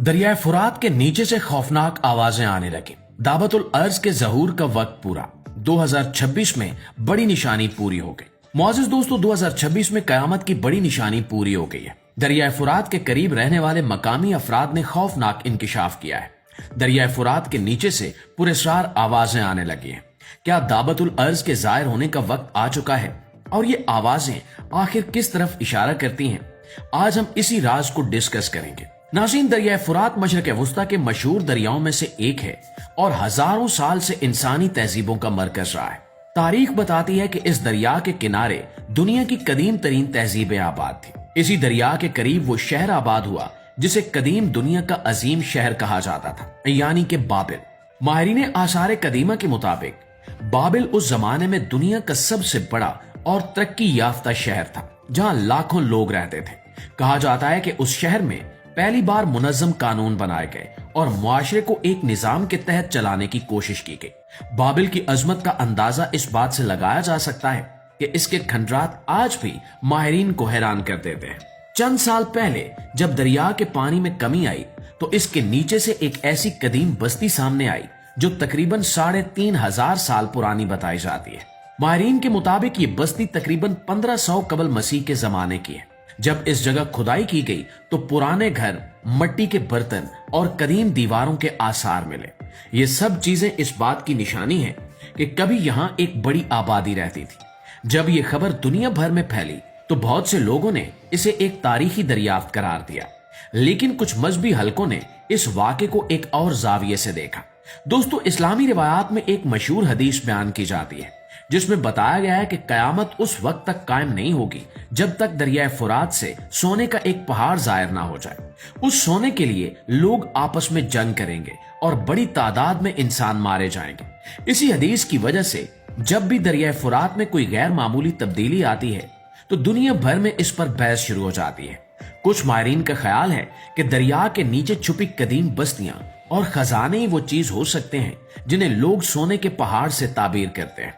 दरियाए फुरात के नीचे से खौफनाक आवाजें आने लगी। दावतुल अर्ज के ज़हूर का वक्त पूरा। 2026 में बड़ी निशानी पूरी हो गई। मुआज़िज़ दोस्तों, 2026 में कयामत की बड़ी निशानी पूरी हो गई है। दरियाए फुरात के करीब रहने वाले मकामी अफराद ने खौफनाक इंकिशाफ किया है। दरियाए फुरात के नीचे से पुरस्कार आवाजें आने लगी हैं। क्या दावतुल अर्ज के जाहिर होने का वक्त आ चुका है? और ये आवाजें आखिर किस तरफ इशारा करती हैं? आज हम इसी राज को डिस्कस करेंगे। नाज़रीन, दरियाए फुरात मशरक़ वुस्ता के मशहूर दरियाओं में से एक है और हजारों साल से इंसानी तहजीबों का मरकज रहा है। तारीख बताती है कि इस दरिया के किनारे दुनिया की कदीम तरीन तहजीबें आबाद थी। इसी दरिया के करीब वो शहर आबाद हुआ जिसे कदीम दुनिया का अजीम शहर कहा जाता था, यानी कि बाबिल। माहिरीन आसार कदीमा के मुताबिक बाबिल उस जमाने में दुनिया का सबसे बड़ा और तरक्की याफ्ता शहर था, जहां लाखों लोग रहते थे। कहा जाता है कि उस शहर में पहली बार मुनज़्ज़म कानून बनाए गए और मुआशरे को एक निजाम के तहत चलाने की कोशिश की गई। बाबिल की अजमत का अंदाजा इस बात से लगाया जा सकता है कि इसके खंडरात आज भी माहिरीन को हैरान कर देते हैं। चंद साल पहले जब दरिया के पानी में कमी आई तो इसके नीचे से एक ऐसी कदीम बस्ती सामने आई जो तकरीबन 3,500 साल पुरानी बताई जाती है। माहिरीन के मुताबिक ये बस्ती तकरीबन 1500 कबल मसीह के जमाने की है। जब इस जगह खुदाई की गई तो पुराने घर, मिट्टी के बर्तन और कदीम दीवारों के आसार मिले। ये सब चीजें इस बात की निशानी है कि कभी यहाँ एक बड़ी आबादी रहती थी। जब ये खबर दुनिया भर में फैली तो बहुत से लोगों ने इसे एक तारीखी दरियाफ्त करार दिया, लेकिन कुछ मजहबी हलकों ने इस वाक़े को एक और जाविये से देखा। दोस्तों, इस्लामी रिवायात में एक मशहूर हदीस बयान की जाती है जिसमें बताया गया है कि कयामत उस वक्त तक कायम नहीं होगी जब तक दरियाए फुरात से सोने का एक पहाड़ जाहिर ना हो जाए। उस सोने के लिए लोग आपस में जंग करेंगे और बड़ी तादाद में इंसान मारे जाएंगे। इसी हदीस की वजह से जब भी दरियाए फुरात में कोई गैर मामूली तब्दीली आती है तो दुनिया भर में इस पर बहस शुरू हो जाती है। कुछ माहिरीन का ख्याल है कि दरिया के नीचे छुपी कदीम बस्तियां और खजाने ही वो चीज हो सकते हैं जिन्हें लोग सोने के पहाड़ से ताबीर करते हैं,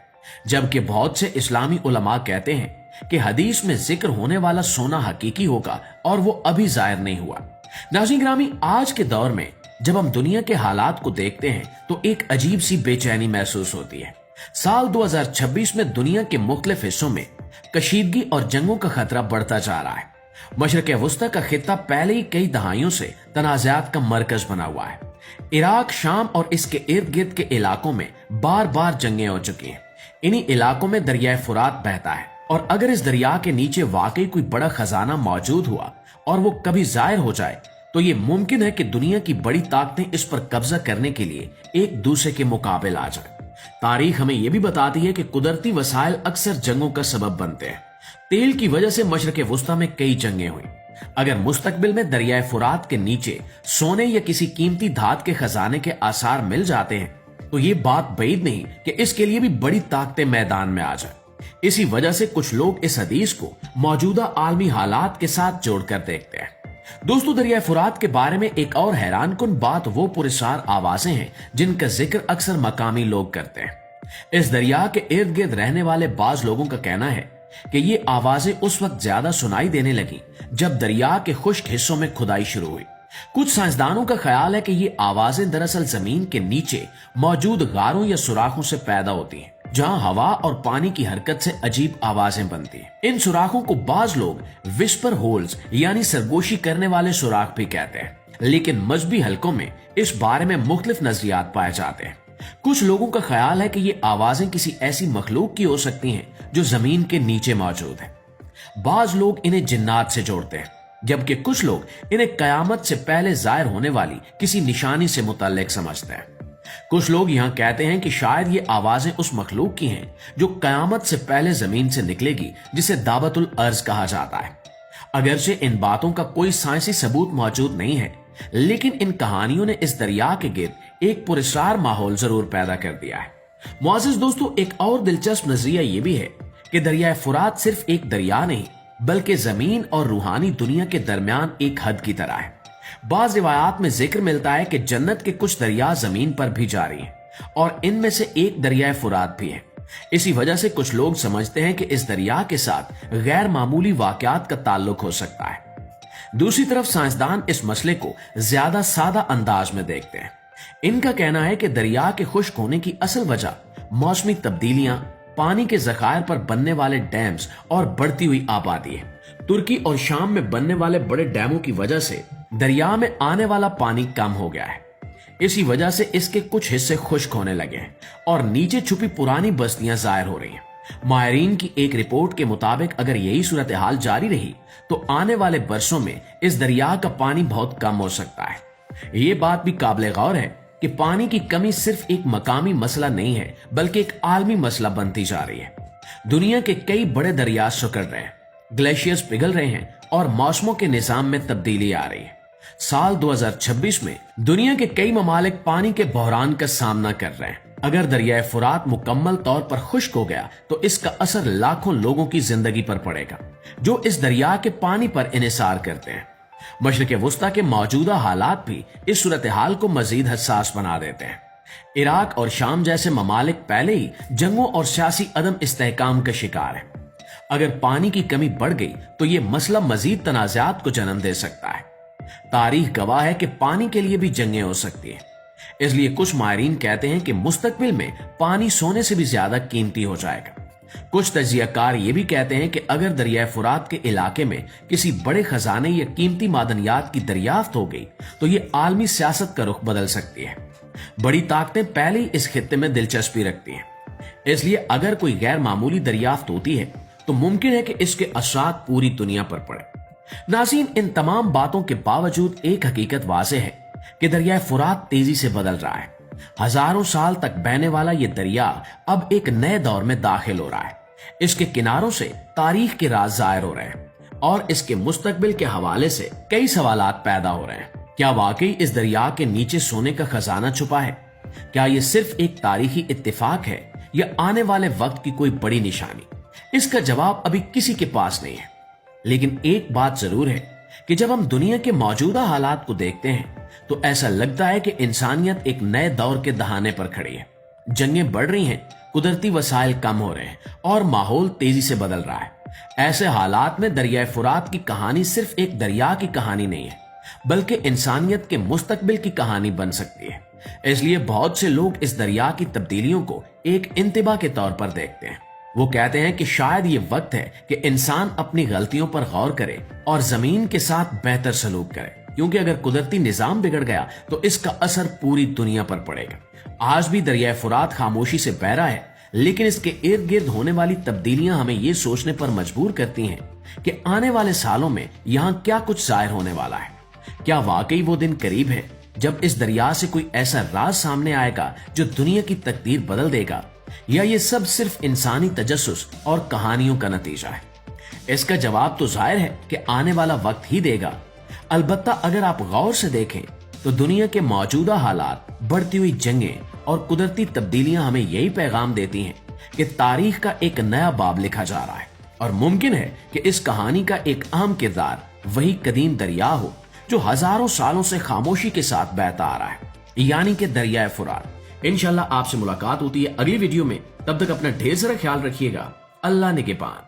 जबकि बहुत से इस्लामी उलमा कहते हैं कि हदीस में जिक्र होने वाला सोना हकीकी होगा और वो अभी जाहिर नहीं हुआ। नाज़रीन ग्रामी, आज के दौर में जब हम दुनिया के हालात को देखते हैं तो एक अजीब सी बेचैनी महसूस होती है। साल 2026 में दुनिया के मुख्तलिफ हिस्सों में कशीदगी और जंगों का खतरा बढ़ता जा रहा है। मशरक़ वुस्ता का खित्ता पहले ही कई दहाइयों से तनाज़ात का मरकज बना हुआ है। इराक, शाम और इसके इर्द गिर्द के इलाकों में बार बार जंगें हो चुकी हैं। इन्हीं इलाकों में दरियाए फुरात बहता है और अगर इस दरिया के नीचे वाकई कोई बड़ा खजाना मौजूद हुआ और वो कभी जाहिर हो जाए तो ये मुमकिन है कि दुनिया की बड़ी ताकतें इस पर कब्जा करने के लिए एक दूसरे के मुकाबले आ जाए। तारीख हमें यह भी बताती है कि कुदरती वसाइल अक्सर जंगों का सबब बनते हैं। तेल की वजह से मशरक़ वुस्ता में कई जंगें हुई। अगर मुस्तकबिल में दरियाए फुरात के नीचे सोने या किसी कीमती धात के खजाने के आसार मिल जाते हैं तो ये बात बैद नहीं कि इसके लिए भी बड़ी ताकतें मैदान में आ जाए। इसी वजह से कुछ लोग इस हदीस को मौजूदा आलमी हालात के साथ जोड़कर देखते हैं। दोस्तों, दरियाए फुरात के बारे में एक और हैरानकुन बात वो पुरस्कार आवाजें हैं जिनका जिक्र अक्सर मकामी लोग करते हैं। इस दरिया के इर्द गिर्द रहने वाले बाज लोगों का कहना है कि ये आवाजें उस वक्त ज्यादा सुनाई देने लगी जब दरिया के खुश्क हिस्सों में खुदाई शुरू हुई। कुछ साइंसदानों का ख्याल है कि ये आवाजें दरअसल जमीन के नीचे मौजूद गारों या सुराखों से पैदा होती हैं, जहां हवा और पानी की हरकत से अजीब आवाजें बनती हैं। इन सुराखों को बाज लोग विस्पर होल्स यानी सरगोशी करने वाले सुराख भी कहते हैं, लेकिन मजहबी हलकों में इस बारे में मुख्तलिफ नजरियात पाए जाते हैं। कुछ लोगों का ख्याल है कि ये आवाजें किसी ऐसी मखलूक की हो सकती हैं जो जमीन के नीचे मौजूद है। बाज लोग इन्हें जिन्नात से जोड़ते हैं, जबकि कुछ लोग इन्हें कयामत से पहले जाहिर होने वाली किसी निशानी से मुतल्लिक समझते हैं। कुछ लोग यहाँ कहते हैं कि शायद ये आवाजें उस मखलूक की हैं जो कयामत से पहले जमीन से निकलेगी, जिसे दावतुल अर्ज कहा जाता है। अगरचे इन बातों का कोई साइंसी सबूत मौजूद नहीं है, लेकिन इन कहानियों ने इस दरिया के गिर्द एक पुरस्कार माहौल जरूर पैदा कर दिया है। मुआज़िज़ दोस्तों, एक और दिलचस्प नजरिया ये भी है कि दरियाए फुरात सिर्फ एक दरिया नहीं बल्कि जमीन और रूहानी दुनिया के दरमियान एक हद की तरह है। बाज रिवायात में जिक्र मिलता है कि जन्नत के कुछ दरिया जमीन पर भी जारी हैं और इनमें से एक दरियाए फुरात भी है। इसी वजह से कुछ लोग समझते हैं कि इस दरिया के साथ गैर मामूली वाकयात का ताल्लुक हो सकता है। दूसरी तरफ साइंसदान इस मसले को ज्यादा सादा अंदाज में देखते हैं। इनका कहना है कि दरिया के खुश्क होने की असल वजह मौसमी तब्दीलियां, पानी के जखायर पर बनने वाले डैम्स और बढ़ती हुई आबादी है। तुर्की और शाम में बनने वाले बड़े डैमों की वजह से दरिया में आने वाला पानी कम हो गया है। इसी वजह से इसके कुछ हिस्से खुश्क होने लगे हैं और नीचे छुपी पुरानी बस्तियां जाहिर हो रही हैं। माहिरीन की एक रिपोर्ट के मुताबिक अगर यही सूरत हाल जारी रही तो आने वाले बरसों में इस दरिया का पानी बहुत कम हो सकता है। ये बात भी काबिल गौर है कि पानी की कमी सिर्फ एक मकामी मसला नहीं है, बल्कि एक आलमी मसला बनती जा रही है। दुनिया के कई बड़े दरिया सुकड़ रहे हैं, ग्लेशियर्स पिघल रहे हैं और मौसमों के निजाम में तब्दीली आ रही है। साल 2026 में दुनिया के कई ममालिक पानी के बहरान का सामना कर रहे हैं। अगर दरियाए फुरात मुकम्मल तौर पर खुश्क हो गया तो इसका असर लाखों लोगों की जिंदगी पर पड़ेगा जो इस दरिया के पानी पर इन्हिसार करते हैं। मशरिक़ वुस्ता के मौजूदा हालात भी इस सूरत हाल को मजीद हसास बना देते हैं। इराक और शाम जैसे ममालिक पहले ही जंगों और सियासी अदम इस्तेहकाम का शिकार है। अगर पानी की कमी बढ़ गई तो ये मसला मजीद तनाज़ात को जन्म दे सकता है। तारीख गवाह है कि पानी के लिए भी जंगें हो सकती हैं। इसलिए कुछ माहिरीन कहते हैं कि मुस्तकबिल में पानी सोने से भी ज्यादा कीमती हो जाएगा। कुछ तजियाकार ये भी कहते हैं कि अगर दरियाए फुरात के इलाके में किसी बड़े खजाने या कीमती मादनियात की दरियाफ्त हो गई तो ये आलमी सियासत का रुख बदल सकती है। बड़ी ताकतें पहले ही इस खित्ते में दिलचस्पी रखती हैं, इसलिए अगर कोई गैर मामूली दरियाफ्त होती है तो मुमकिन है कि इसके असरात पूरी दुनिया पर पड़े। नाज़रीन, इन तमाम बातों के बावजूद एक हकीकत वाज़ेह है कि दरिया फुरात तेजी से बदल रहा है। हजारों साल तक बहने वाला ये दरिया अब एक नए दौर में दाखिल हो रहा है। इसके किनारों से तारीख के राज जाहिर हो रहे हैं और इसके मुस्तकबिल के हवाले से कई सवालात पैदा हो रहे हैं। क्या वाकई इस दरिया के नीचे सोने का खजाना छुपा है? क्या ये सिर्फ एक तारीखी इत्तेफाक है या आने वाले वक्त की कोई बड़ी निशानी? इसका जवाब अभी किसी के पास नहीं है, लेकिन एक बात जरूर है कि जब हम दुनिया के मौजूदा हालात को देखते हैं तो ऐसा लगता है कि इंसानियत एक नए दौर के दहाने पर खड़ी है। जंगें बढ़ रही हैं, कुदरती वसाइल कम हो रहे हैं और माहौल तेजी से बदल रहा है। ऐसे हालात में दरियाए फुरात की कहानी सिर्फ एक दरिया की कहानी नहीं है, बल्कि इंसानियत के मुस्तकबिल की कहानी बन सकती है। इसलिए बहुत से लोग इस दरिया की तब्दीलियों को एक इंतबा के तौर पर देखते हैं। वो कहते हैं कि शायद ये वक्त है कि इंसान अपनी गलतियों पर गौर करे और जमीन के साथ बेहतर सलूक करे, क्योंकि अगर कुदरती निजाम बिगड़ गया तो इसका असर पूरी दुनिया पर पड़ेगा। आज भी दरियाए फुरात खामोशी से बह रहा है, लेकिन इसके इर्द गिर्द होने वाली तब्दीलियां हमें ये सोचने पर मजबूर करती हैं कि आने वाले सालों में यहाँ क्या कुछ जाहिर होने वाला है। क्या वाकई वो दिन करीब है जब इस दरिया से कोई ऐसा राज सामने आएगा जो दुनिया की तकदीर बदल देगा, या ये सब सिर्फ इंसानी तजस्सुस और कहानियों का नतीजा है? इसका जवाब तो जाहिर है कि आने वाला वक्त ही देगा। अलबत्ता अगर आप गौर से देखें तो दुनिया के मौजूदा हालात, बढ़ती हुई जंगें और कुदरती तब्दीलियां हमें यही पैगाम देती हैं कि तारीख का एक नया बाब लिखा जा रहा है और मुमकिन है कि इस कहानी का एक अहम किरदार वही कदीम दरिया हो जो हजारों सालों से खामोशी के साथ बहता आ रहा है, यानी कि दरियाए फुरात। इंशाल्लाह आपसे मुलाकात होती है अगली वीडियो में। तब तक अपना ढेर सारा ख्याल रखिएगा। अल्लाह निगहबान।